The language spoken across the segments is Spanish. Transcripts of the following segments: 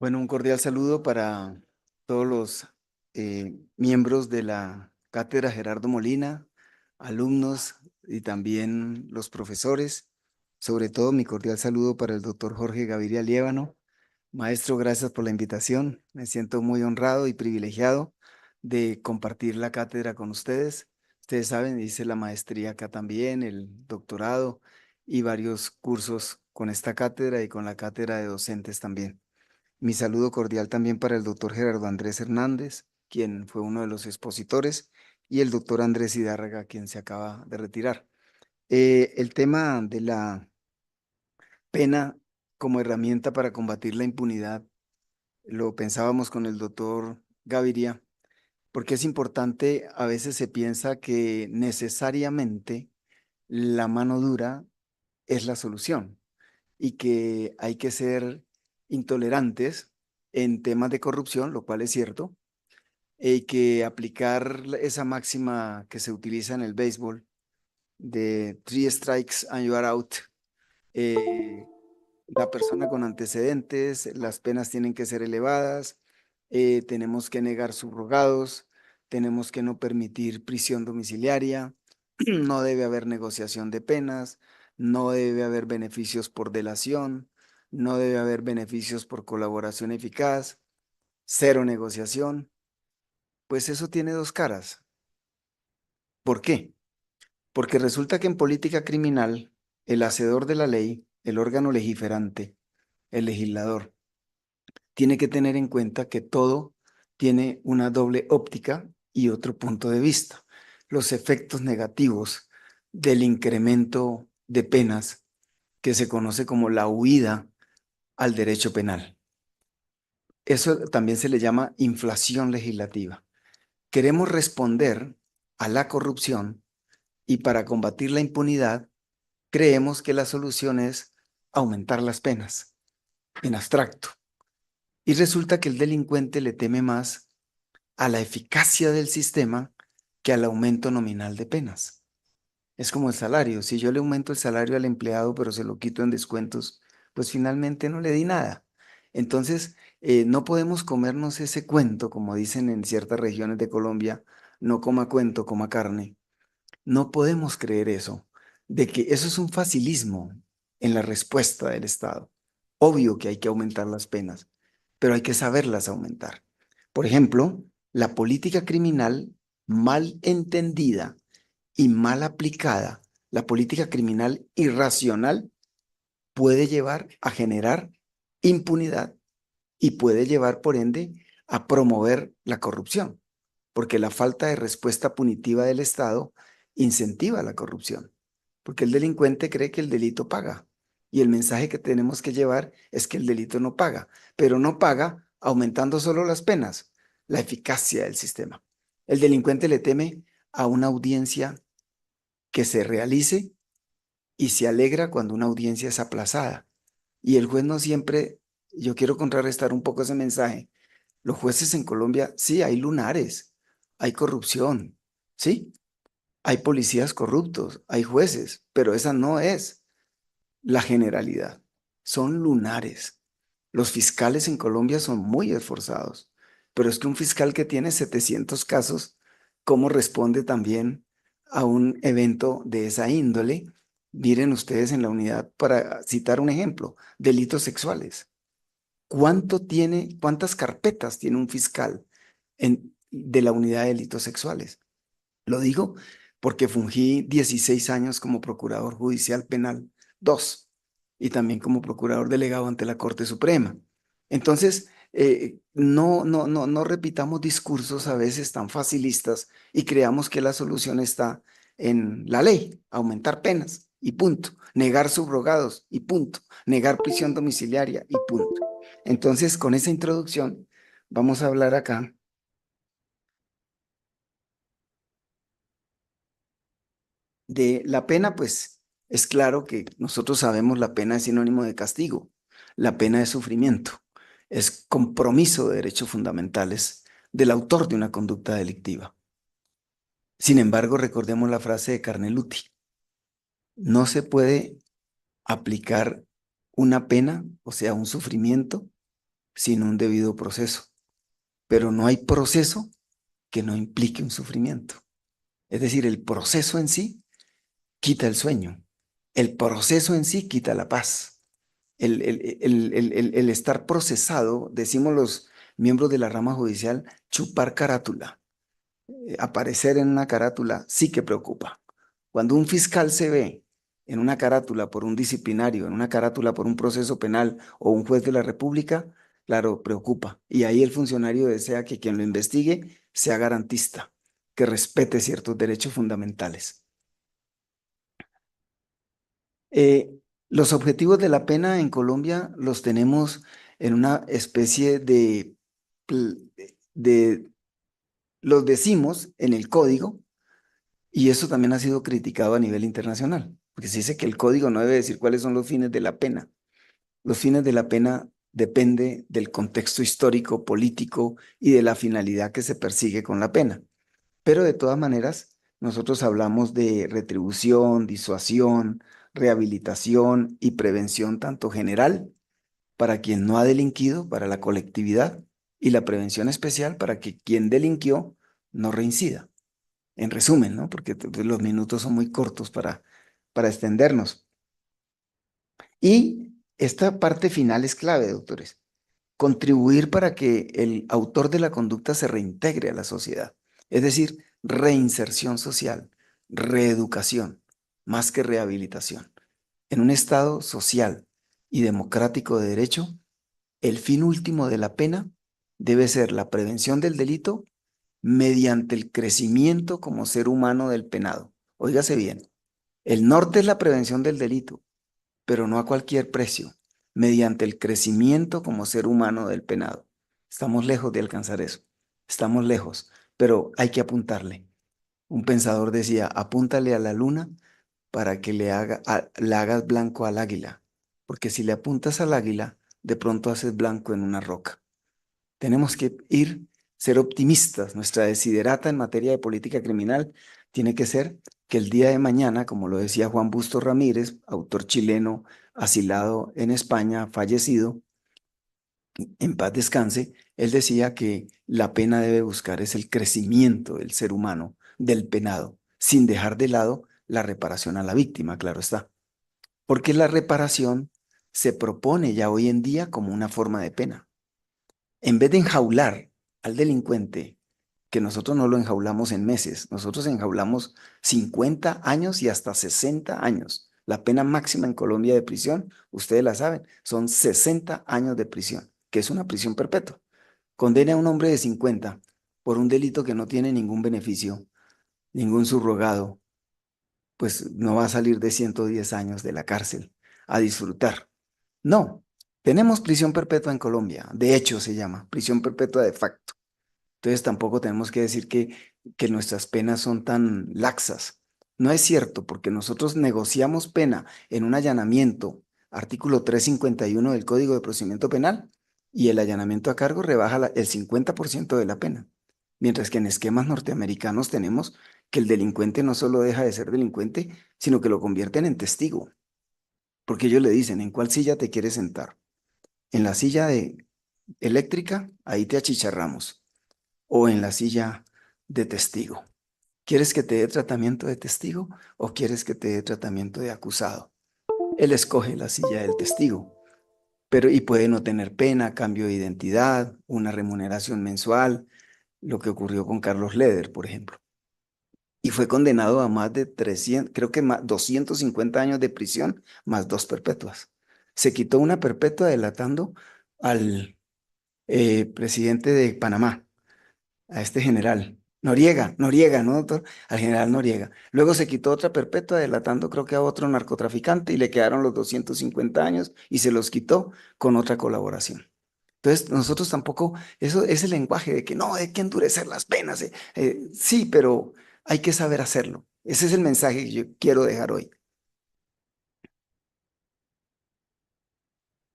Bueno, un cordial saludo para todos los miembros de la Cátedra Gerardo Molina, alumnos y también los profesores. Sobre todo, mi cordial saludo para el doctor Jorge Gaviria Liévano. Maestro, gracias por la invitación. Me siento muy honrado y privilegiado de compartir la cátedra con ustedes. Ustedes saben, hice la maestría acá también, el doctorado y varios cursos con esta cátedra y con la cátedra de docentes también. Mi saludo cordial también para el doctor Gerardo Andrés Hernández, quien fue uno de los expositores, y el doctor Andrés Hidárraga, quien se acaba de retirar. El tema de la pena como herramienta para combatir la impunidad lo pensábamos con el doctor Gaviria, porque es importante, a veces se piensa que necesariamente la mano dura es la solución y que hay que ser intolerantes en temas de corrupción, lo cual es cierto, y que aplicar esa máxima que se utiliza en el béisbol de three strikes and you are out. eh, la persona con antecedentes, las penas tienen que ser elevadas, tenemos que negar subrogados, tenemos que no permitir prisión domiciliaria, no debe haber negociación de penas, no debe haber beneficios por delación, no debe haber beneficios por colaboración eficaz, cero negociación. Pues eso tiene dos caras. ¿Por qué? Porque resulta que en política criminal, el hacedor de la ley, el órgano legiferante, el legislador, tiene que tener en cuenta que todo tiene una doble óptica y otro punto de vista. Los efectos negativos del incremento de penas que se conoce como la huida al derecho penal. Eso también se le llama inflación legislativa. Queremos responder a la corrupción y para combatir la impunidad, creemos que la solución es aumentar las penas en abstracto. Y resulta que el delincuente le teme más a la eficacia del sistema que al aumento nominal de penas. Es como el salario. Si yo le aumento el salario al empleado, pero se lo quito en descuentos, pues finalmente no le di nada. Entonces, no podemos comernos ese cuento, como dicen en ciertas regiones de Colombia, no coma cuento, coma carne. No podemos creer eso, de que eso es un facilismo en la respuesta del Estado. Obvio que hay que aumentar las penas, pero hay que saberlas aumentar. Por ejemplo, la política criminal mal entendida y mal aplicada, la política criminal irracional puede llevar a generar impunidad y puede llevar, por ende, a promover la corrupción, porque la falta de respuesta punitiva del Estado incentiva la corrupción, porque el delincuente cree que el delito paga y el mensaje que tenemos que llevar es que el delito no paga, pero no paga aumentando solo las penas, la eficacia del sistema. El delincuente le teme a una audiencia que se realice y se alegra cuando una audiencia es aplazada. Y el juez no siempre, yo quiero contrarrestar un poco ese mensaje. Los jueces en Colombia, sí, hay lunares, hay corrupción, sí, hay policías corruptos, hay jueces, pero esa no es la generalidad. Son lunares. Los fiscales en Colombia son muy esforzados, pero es que un fiscal que tiene 700 casos, ¿cómo responde también a un evento de esa índole? Miren ustedes en la unidad, para citar un ejemplo, delitos sexuales. ¿Cuántas carpetas tiene un fiscal de la unidad de delitos sexuales? Lo digo porque fungí 16 años como procurador judicial penal, 2, y también como procurador delegado ante la Corte Suprema. Entonces, no repitamos discursos a veces tan facilistas y creamos que la solución está en la ley, aumentar penas y punto, negar subrogados y punto, negar prisión domiciliaria y punto. Entonces, con esa introducción, vamos a hablar acá de la pena. Pues es claro que nosotros sabemos la pena es sinónimo de castigo, la pena es sufrimiento, es compromiso de derechos fundamentales del autor de una conducta delictiva. Sin embargo, recordemos la frase de Carneluti: no se puede aplicar una pena, o sea, un sufrimiento, sin un debido proceso. Pero no hay proceso que no implique un sufrimiento. Es decir, el proceso en sí quita el sueño. El proceso en sí quita la paz. El estar procesado, decimos los miembros de la rama judicial, chupar carátula. Aparecer en una carátula sí que preocupa. Cuando un fiscal se ve en una carátula por un disciplinario, en una carátula por un proceso penal o un juez de la República, claro, preocupa. Y ahí el funcionario desea que quien lo investigue sea garantista, que respete ciertos derechos fundamentales. Eh, los objetivos de la pena en Colombia los tenemos en una especie de, los decimos en el código, y eso también ha sido criticado a nivel internacional, porque se dice que el código no debe decir cuáles son los fines de la pena. Los fines de la pena depende del contexto histórico, político y de la finalidad que se persigue con la pena. Pero de todas maneras, nosotros hablamos de retribución, disuasión, rehabilitación y prevención tanto general para quien no ha delinquido, para la colectividad, y la prevención especial para que quien delinquió no reincida. En resumen, ¿no? Porque los minutos son muy cortos para extendernos. Y esta parte final es clave, doctores. Contribuir para que el autor de la conducta se reintegre a la sociedad. Es decir, reinserción social, reeducación, más que rehabilitación. En un Estado social y democrático de derecho, el fin último de la pena debe ser la prevención del delito mediante el crecimiento como ser humano del penado. Óigase bien, el norte es la prevención del delito, pero no a cualquier precio, mediante el crecimiento como ser humano del penado. Estamos lejos de alcanzar eso, estamos lejos, pero hay que apuntarle. Un pensador decía, apúntale a la luna para que le hagas blanco al águila, porque si le apuntas al águila, de pronto haces blanco en una roca. Tenemos que ser optimistas. Nuestra desiderata en materia de política criminal tiene que ser que el día de mañana, como lo decía Juan Bustos Ramírez, autor chileno asilado en España, fallecido, en paz descanse, él decía que la pena debe buscar es el crecimiento del ser humano, del penado, sin dejar de lado la reparación a la víctima, claro está. Porque la reparación se propone ya hoy en día como una forma de pena. En vez de enjaular al delincuente, que nosotros no lo enjaulamos en meses, nosotros enjaulamos 50 años y hasta 60 años. La pena máxima en Colombia de prisión, ustedes la saben, son 60 años de prisión, que es una prisión perpetua. Condene a un hombre de 50 por un delito que no tiene ningún beneficio, ningún subrogado, pues no va a salir de 110 años de la cárcel a disfrutar. No, tenemos prisión perpetua en Colombia, de hecho se llama prisión perpetua de facto. Entonces tampoco tenemos que decir que nuestras penas son tan laxas. No es cierto, porque nosotros negociamos pena en un allanamiento, artículo 351 del Código de Procedimiento Penal, y el allanamiento a cargo rebaja el 50% de la pena. Mientras que en esquemas norteamericanos tenemos que el delincuente no solo deja de ser delincuente, sino que lo convierten en testigo. Porque ellos le dicen, ¿en cuál silla te quieres sentar? En la silla eléctrica, ahí te achicharramos. O en la silla de testigo. ¿Quieres que te dé tratamiento de testigo o quieres que te dé tratamiento de acusado? Él escoge la silla del testigo, pero y puede no tener pena, cambio de identidad, una remuneración mensual, lo que ocurrió con Carlos Leder, por ejemplo. Y fue condenado a más de 300, creo que más 250 años de prisión, más 2 perpetuas. Se quitó una perpetua delatando al presidente de Panamá, a este general. Noriega, ¿no, doctor? Al general Noriega. Luego se quitó otra perpetua delatando creo que a otro narcotraficante y le quedaron los 250 años y se los quitó con otra colaboración. Entonces, nosotros tampoco, eso es el lenguaje de que no, hay que endurecer las penas. Sí, pero hay que saber hacerlo. Ese es el mensaje que yo quiero dejar hoy.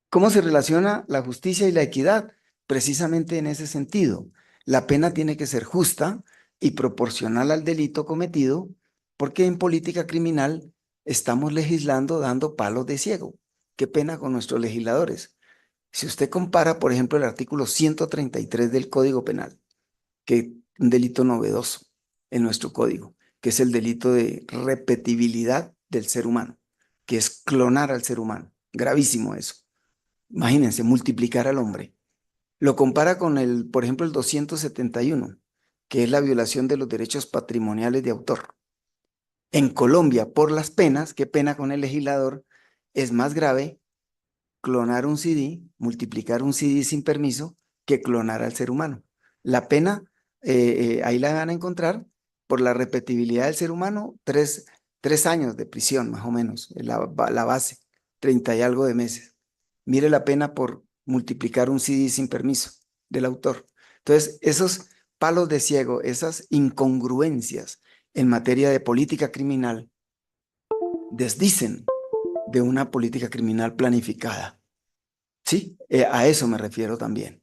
¿Cómo se relaciona la justicia y la equidad? Precisamente en ese sentido. La pena tiene que ser justa y proporcional al delito cometido, porque en política criminal estamos legislando dando palos de ciego. Qué pena con nuestros legisladores. Si usted compara, por ejemplo, el artículo 133 del Código Penal, que es un delito novedoso en nuestro código, que es el delito de repetibilidad del ser humano, que es clonar al ser humano. Gravísimo eso. Imagínense, multiplicar al hombre. Lo compara con por ejemplo, el 271, que es la violación de los derechos patrimoniales de autor. En Colombia, por las penas, qué pena con el legislador, es más grave clonar un CD, multiplicar un CD sin permiso, que clonar al ser humano. La pena, ahí la van a encontrar por la repetibilidad del ser humano, 3 años de prisión, más o menos, la base, 30 y algo de meses. Mire la pena por multiplicar un CD sin permiso del autor. Entonces, esos palos de ciego, esas incongruencias en materia de política criminal, desdicen de una política criminal planificada. Sí, a eso me refiero también.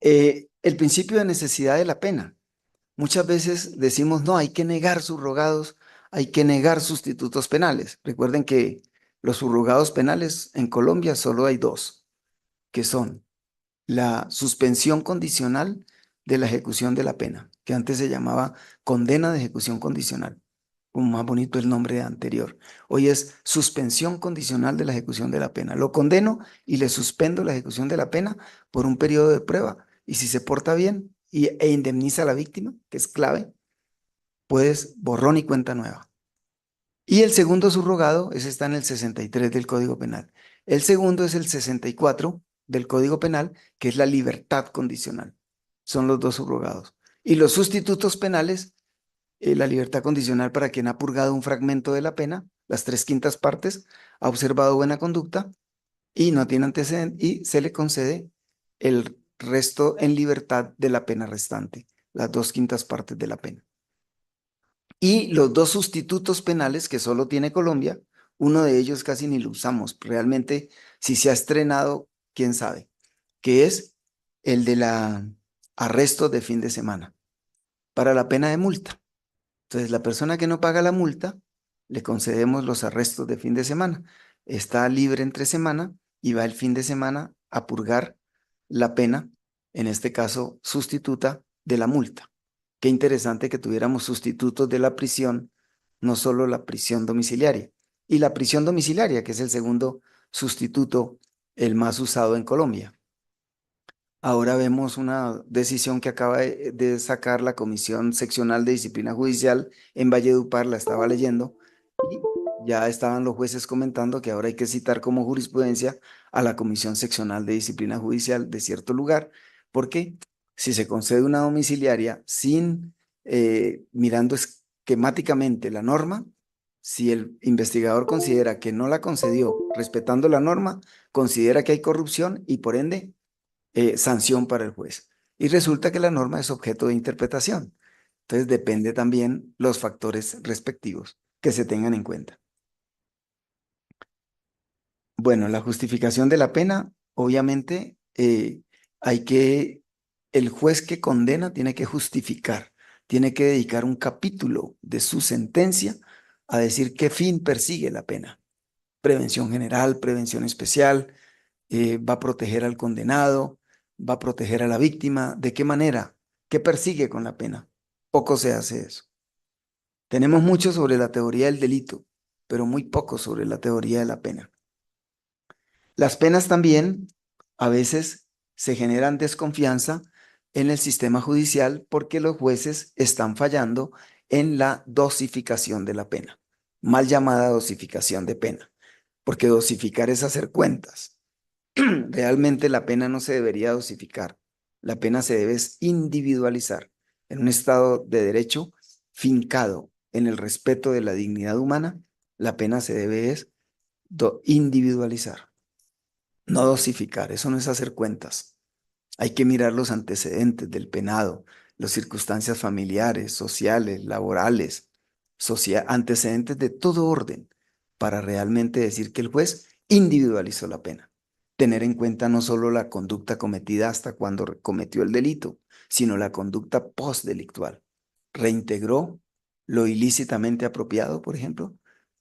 El principio de necesidad de la pena. Muchas veces decimos, no, hay que negar subrogados, hay que negar sustitutos penales. Recuerden que los subrogados penales en Colombia solo hay dos, que son la suspensión condicional de la ejecución de la pena, que antes se llamaba condena de ejecución condicional. Un más bonito el nombre anterior. Hoy es suspensión condicional de la ejecución de la pena. Lo condeno y le suspendo la ejecución de la pena por un periodo de prueba. Y si se porta bien e indemniza a la víctima, que es clave, puedes borrón y cuenta nueva. Y el segundo subrogado, ese está en el 63 del Código Penal. El segundo es el 64 del Código Penal, que es la libertad condicional. Son los dos subrogados. Y los sustitutos penales, la libertad condicional para quien ha purgado un fragmento de la pena, las 3/5 partes, ha observado buena conducta y no tiene antecedentes y se le concede el resto en libertad de la pena restante, las 2/5 partes de la pena. Y los dos sustitutos penales que solo tiene Colombia, uno de ellos casi ni lo usamos. Realmente, si se ha estrenado, quién sabe, que es el de la arresto de fin de semana para la pena de multa. Entonces, la persona que no paga la multa, le concedemos los arrestos de fin de semana. Está libre entre semana y va el fin de semana a purgar la pena, en este caso sustituta de la multa. Qué interesante que tuviéramos sustitutos de la prisión, no solo la prisión domiciliaria. Y la prisión domiciliaria, que es el segundo sustituto, el más usado en Colombia. Ahora vemos una decisión que acaba de sacar la Comisión Seccional de Disciplina Judicial en Valledupar, la estaba leyendo, y ya estaban los jueces comentando que ahora hay que citar como jurisprudencia a la Comisión Seccional de Disciplina Judicial de cierto lugar, porque si se concede una domiciliaria sin mirando esquemáticamente la norma, si el investigador considera que no la concedió respetando la norma, considera que hay corrupción y por ende sanción para el juez. Y resulta que la norma es objeto de interpretación. Entonces depende también los factores respectivos que se tengan en cuenta. Bueno, la justificación de la pena, obviamente, el juez que condena tiene que justificar, tiene que dedicar un capítulo de su sentencia a decir qué fin persigue la pena. Prevención general, prevención especial, va a proteger al condenado, va a proteger a la víctima. ¿De qué manera? ¿Qué persigue con la pena? Poco se hace eso. Tenemos mucho sobre la teoría del delito, pero muy poco sobre la teoría de la pena. Las penas también a veces se generan desconfianza en el sistema judicial porque los jueces están fallando en la dosificación de la pena, mal llamada dosificación de pena, porque dosificar es hacer cuentas. Realmente la pena no se debería dosificar, la pena se debe individualizar en un estado de derecho fincado en el respeto de la dignidad humana. La pena se debe individualizar, no dosificar. Eso no es hacer cuentas. Hay que mirar los antecedentes del penado, las circunstancias familiares, sociales, laborales, antecedentes de todo orden, para realmente decir que el juez individualizó la pena. Tener en cuenta no solo la conducta cometida hasta cuando cometió el delito, sino la conducta postdelictual. ¿Reintegró lo ilícitamente apropiado, por ejemplo?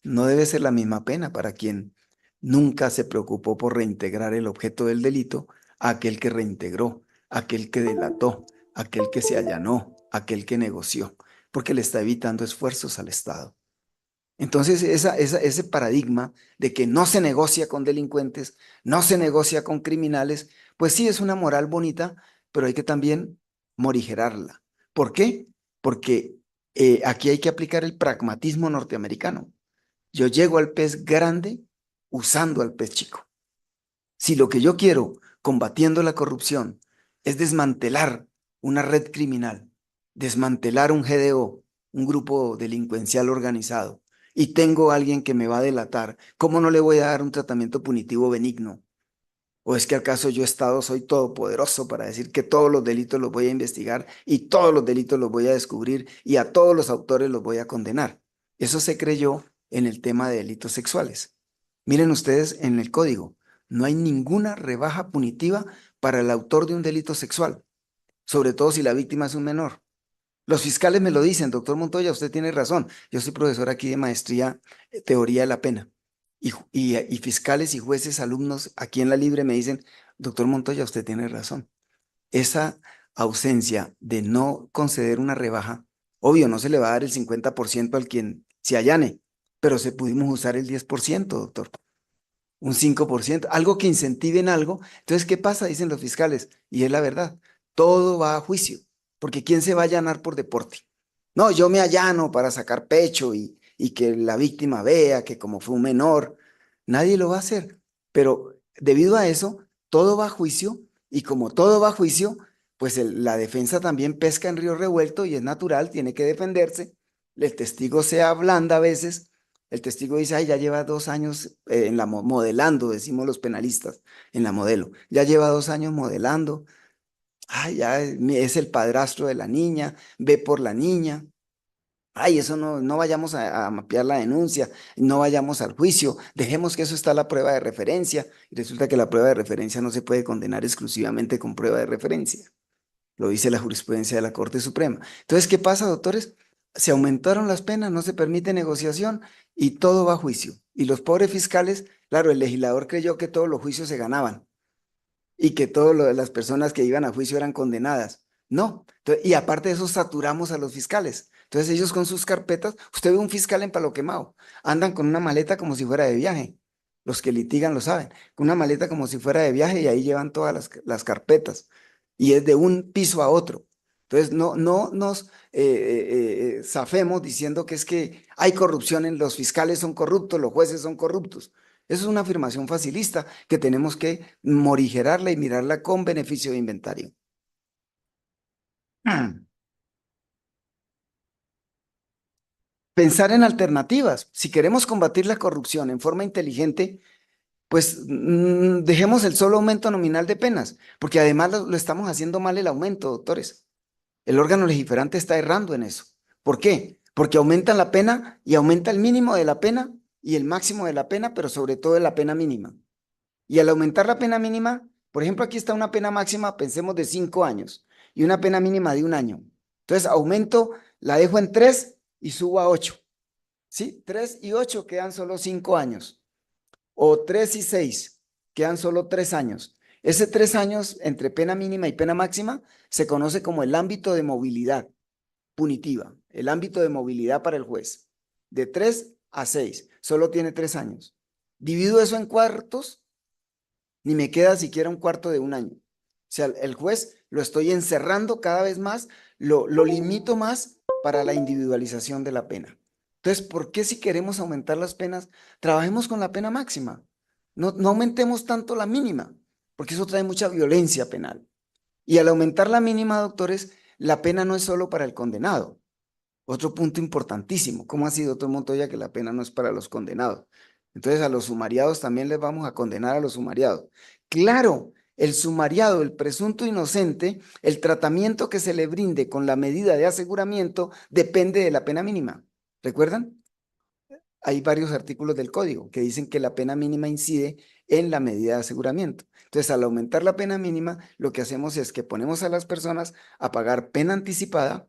No debe ser la misma pena para quien nunca se preocupó por reintegrar el objeto del delito a aquel que reintegró, aquel que delató, aquel que se allanó, aquel que negoció, porque le está evitando esfuerzos al Estado. Entonces, ese paradigma de que no se negocia con delincuentes, no se negocia con criminales, pues sí es una moral bonita, pero hay que también morigerarla. ¿Por qué? Porque aquí hay que aplicar el pragmatismo norteamericano. Yo llego al pez grande usando al pez chico. Si lo que yo quiero, combatiendo la corrupción, es desmantelar una red criminal, desmantelar un GDO, un grupo delincuencial organizado, y tengo a alguien que me va a delatar, ¿cómo no le voy a dar un tratamiento punitivo benigno? ¿O es que acaso yo, Estado, soy todopoderoso para decir que todos los delitos los voy a investigar y todos los delitos los voy a descubrir y a todos los autores los voy a condenar? Eso se creyó en el tema de delitos sexuales. Miren ustedes en el código, no hay ninguna rebaja punitiva para el autor de un delito sexual, sobre todo si la víctima es un menor. Los fiscales me lo dicen, doctor Montoya, usted tiene razón. Yo soy profesor aquí de maestría, teoría de la pena. Y fiscales y jueces, alumnos aquí en la Libre me dicen, doctor Montoya, usted tiene razón. Esa ausencia de no conceder una rebaja, obvio, no se le va a dar el 50% al quien se allane, pero se pudimos usar el 10%, doctor. Un 5%, algo que incentive en algo. Entonces, ¿qué pasa? Dicen los fiscales, y es la verdad, todo va a juicio, porque ¿quién se va a allanar por deporte? No, yo me allano para sacar pecho y que la víctima vea que como fue un menor, nadie lo va a hacer. Pero debido a eso, todo va a juicio y como todo va a juicio, pues la defensa también pesca en río revuelto y es natural, tiene que defenderse. El testigo se ablanda a veces. El testigo dice, ay, ya lleva 2 años en la modelando, decimos los penalistas, en la modelo. Ya lleva 2 años modelando. Ay, ya es el padrastro de la niña, ve por la niña. Ay, eso no, no vayamos a mapear la denuncia, no vayamos al juicio, dejemos que eso está la prueba de referencia. Y resulta que la prueba de referencia no se puede condenar exclusivamente con prueba de referencia. Lo dice la jurisprudencia de la Corte Suprema. Entonces, ¿qué pasa, doctores? Se aumentaron las penas, no se permite negociación y todo va a juicio. Y los pobres fiscales, claro, el legislador creyó que todos los juicios se ganaban y que todas las personas que iban a juicio eran condenadas. No. Y aparte de eso, saturamos a los fiscales. Entonces, ellos con sus carpetas, usted ve un fiscal en Palo Quemado, andan con una maleta como si fuera de viaje. Los que litigan lo saben, con una maleta como si fuera de viaje y ahí llevan todas las carpetas. Y es de un piso a otro. Entonces, no nos zafemos diciendo que es que hay corrupción en los fiscales son corruptos, los jueces son corruptos. Eso es una afirmación facilista que tenemos que morigerarla y mirarla con beneficio de inventario. Pensar en alternativas. Si queremos combatir la corrupción en forma inteligente, pues dejemos el solo aumento nominal de penas, porque además lo estamos haciendo mal el aumento, doctores. El órgano legiferante está errando en eso. ¿Por qué? Porque aumenta la pena y aumenta el mínimo de la pena y el máximo de la pena, pero sobre todo de la pena mínima. Y al aumentar la pena mínima, por ejemplo, aquí está una pena máxima, pensemos de 5 años y una pena mínima de 1 año. Entonces, aumento, la dejo en 3 y subo a 8. ¿Sí? 3 y 8 quedan solo 5 años. O 3 y 6 quedan solo 3 años. Ese 3 años entre pena mínima y pena máxima se conoce como el ámbito de movilidad punitiva, el ámbito de movilidad para el juez. De 3 a 6, solo tiene 3 años. Divido eso en cuartos, ni me queda siquiera un cuarto de 1 año. O sea, el juez lo estoy encerrando cada vez más, lo limito más para la individualización de la pena. Entonces, ¿por qué si queremos aumentar las penas, trabajemos con la pena máxima? No aumentemos tanto la mínima, porque eso trae mucha violencia penal. Y al aumentar la mínima, doctores, la pena no es solo para el condenado. Otro punto importantísimo, ¿cómo ha sido, doctor Montoya, que la pena no es para los condenados? Entonces a los sumariados también les vamos a condenar a los sumariados. Claro, el sumariado, el presunto inocente, el tratamiento que se le brinde con la medida de aseguramiento depende de la pena mínima. ¿Recuerdan? Hay varios artículos del código que dicen que la pena mínima incide en la medida de aseguramiento. Entonces, al aumentar la pena mínima, lo que hacemos es que ponemos a las personas a pagar pena anticipada.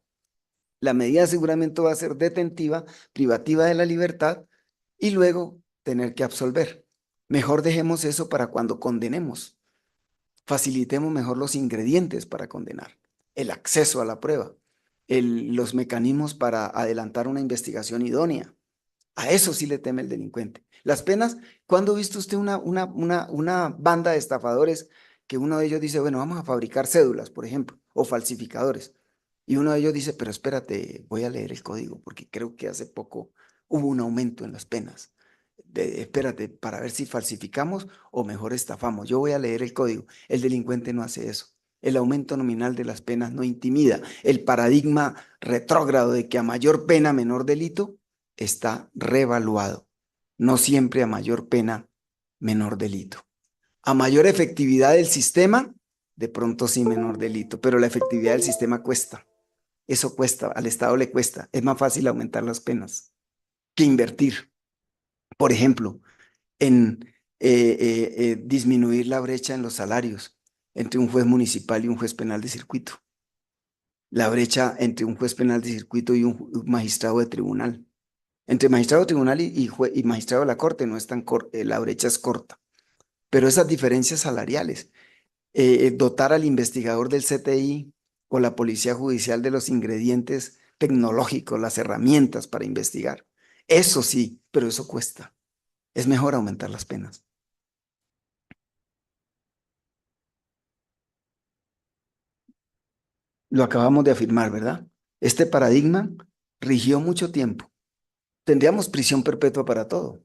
La medida de aseguramiento va a ser detentiva, privativa de la libertad y luego tener que absolver. Mejor dejemos eso para cuando condenemos. Facilitemos mejor los ingredientes para condenar, el acceso a la prueba, los mecanismos para adelantar una investigación idónea. A eso sí le teme el delincuente. Las penas, ¿cuándo ha visto usted una banda de estafadores que uno de ellos dice, bueno, vamos a fabricar cédulas, por ejemplo, o falsificadores? Y uno de ellos dice, pero espérate, voy a leer el código, porque creo que hace poco hubo un aumento en las penas. Espérate, para ver si falsificamos o mejor estafamos. Yo voy a leer el código. El delincuente no hace eso. El aumento nominal de las penas no intimida. El paradigma retrógrado de que a mayor pena, menor delito, está revaluado. No siempre a mayor pena, menor delito. A mayor efectividad del sistema, de pronto sí menor delito, pero la efectividad del sistema cuesta. Eso cuesta, al Estado le cuesta. Es más fácil aumentar las penas que invertir, por ejemplo, en disminuir la brecha en los salarios entre un juez municipal y un juez penal de circuito. La brecha entre un juez penal de circuito y un magistrado de tribunal. Entre magistrado de tribunal y magistrado de la corte no es tan corta, la brecha es corta. Pero esas diferencias salariales, dotar al investigador del CTI o la policía judicial de los ingredientes tecnológicos, las herramientas para investigar. Eso sí, pero eso cuesta. Es mejor aumentar las penas. Lo acabamos de afirmar, ¿verdad? Este paradigma rigió mucho tiempo. Tendríamos prisión perpetua para todo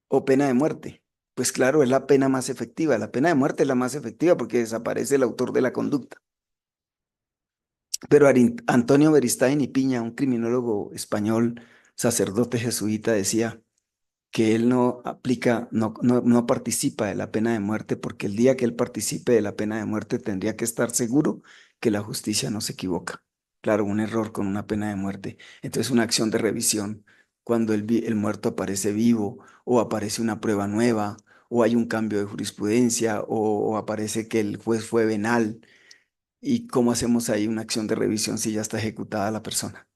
o pena de muerte. Pues claro, es la pena más efectiva. La pena de muerte es la más efectiva porque desaparece el autor de la conducta. Pero Antonio Beristain y Piña, un criminólogo español, sacerdote jesuita, decía que él no aplica, no participa de la pena de muerte porque el día que él participe de la pena de muerte tendría que estar seguro que la justicia no se equivoca. Claro, un error con una pena de muerte. Entonces, una acción de revisión, cuando el muerto aparece vivo o aparece una prueba nueva o hay un cambio de jurisprudencia o aparece que el juez fue venal. ¿Y cómo hacemos ahí una acción de revisión si ya está ejecutada la persona?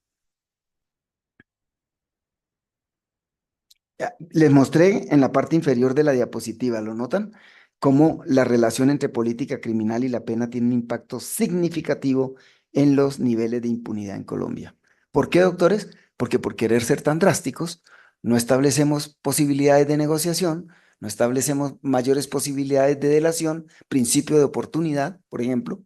Les mostré en la parte inferior de la diapositiva, ¿lo notan? Cómo la relación entre política criminal y la pena tiene un impacto significativo en los niveles de impunidad en Colombia. ¿Por qué, doctores? Porque por querer ser tan drásticos, no establecemos posibilidades de negociación, no establecemos mayores posibilidades de delación, principio de oportunidad, por ejemplo,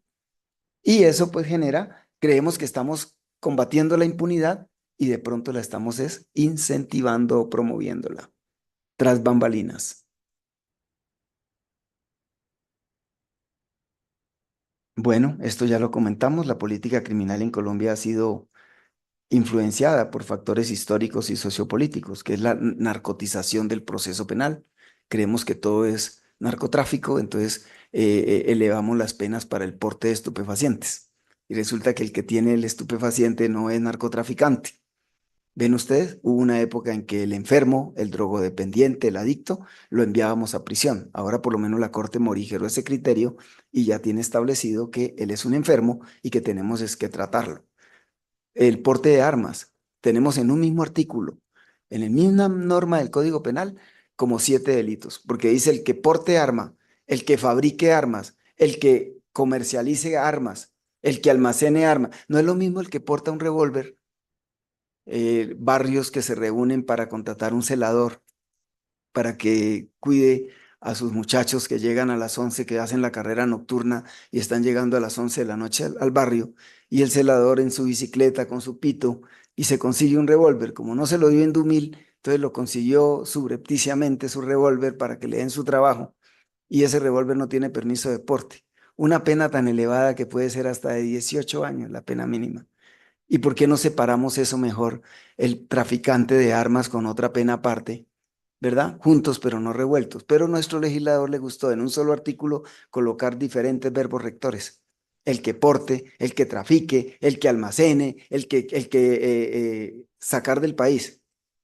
y eso pues genera, creemos que estamos combatiendo la impunidad y de pronto la estamos incentivando o promoviéndola tras bambalinas. Bueno, esto ya lo comentamos, la política criminal en Colombia ha sido influenciada por factores históricos y sociopolíticos, que es la narcotización del proceso penal. Creemos que todo es narcotráfico, entonces elevamos las penas para el porte de estupefacientes. Y resulta que el que tiene el estupefaciente no es narcotraficante. ¿Ven ustedes? Hubo una época en que el enfermo, el drogodependiente, el adicto, lo enviábamos a prisión. Ahora por lo menos la Corte morigeró ese criterio y ya tiene establecido que él es un enfermo y que tenemos es que tratarlo. El porte de armas, tenemos en un mismo artículo, en la misma norma del Código Penal, como 7 delitos, porque dice el que porte arma, el que fabrique armas, el que comercialice armas, el que almacene armas. No es lo mismo el que porta un revólver, barrios que se reúnen para contratar un celador para que cuide a sus muchachos que llegan a las 11, que hacen la carrera nocturna y están llegando a las 11 de la noche al barrio, y el celador en su bicicleta con su pito y se consigue un revólver. Como no se lo dio en Dumil, entonces lo consiguió subrepticiamente su revólver para que le den su trabajo y ese revólver no tiene permiso de porte. Una pena tan elevada que puede ser hasta de 18 años, la pena mínima. ¿Y por qué no separamos eso mejor, el traficante de armas con otra pena aparte, ¿verdad? Juntos pero no revueltos. Pero a nuestro legislador le gustó en un solo artículo colocar diferentes verbos rectores. El que porte, el que trafique, el que almacene, sacar del país,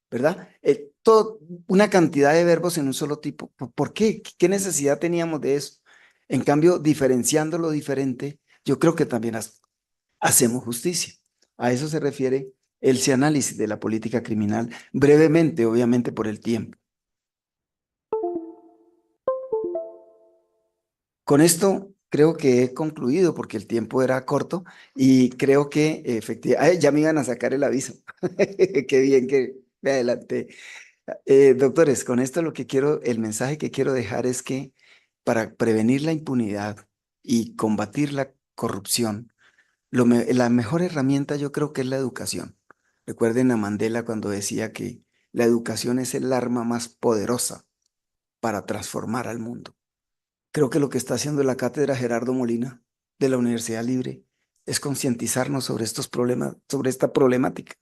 ¿verdad? Una cantidad de verbos en un solo tipo. ¿Por qué? ¿Qué necesidad teníamos de eso? En cambio, diferenciando lo diferente, yo creo que también hacemos justicia. A eso se refiere el análisis de la política criminal, brevemente, obviamente por el tiempo. Con esto creo que he concluido porque el tiempo era corto y creo que efectivamente, ya me iban a sacar el aviso. Qué bien que me adelanté. Doctores, con esto lo que quiero, el mensaje que quiero dejar es que para prevenir la impunidad y combatir la corrupción, la mejor herramienta yo creo que es la educación. Recuerden a Mandela cuando decía que la educación es el arma más poderosa para transformar al mundo. Creo que lo que está haciendo la cátedra Gerardo Molina de la Universidad Libre es concientizarnos sobre estos problemas, sobre esta problemática,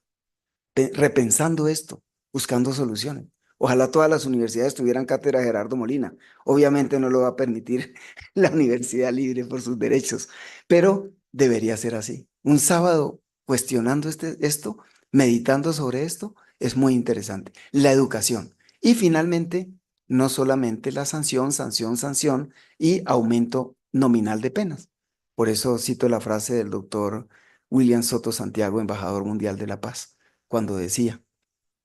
repensando esto, buscando soluciones. Ojalá todas las universidades tuvieran cátedra Gerardo Molina. Obviamente no lo va a permitir la Universidad Libre por sus derechos, pero debería ser así. Un sábado cuestionando esto, meditando sobre esto, es muy interesante. La educación. Y finalmente, no solamente la sanción, sanción, sanción y aumento nominal de penas. Por eso cito la frase del doctor William Soto Santiago, embajador mundial de la paz, cuando decía,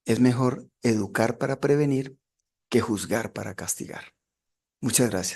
es mejor educar para prevenir que juzgar para castigar. Muchas gracias.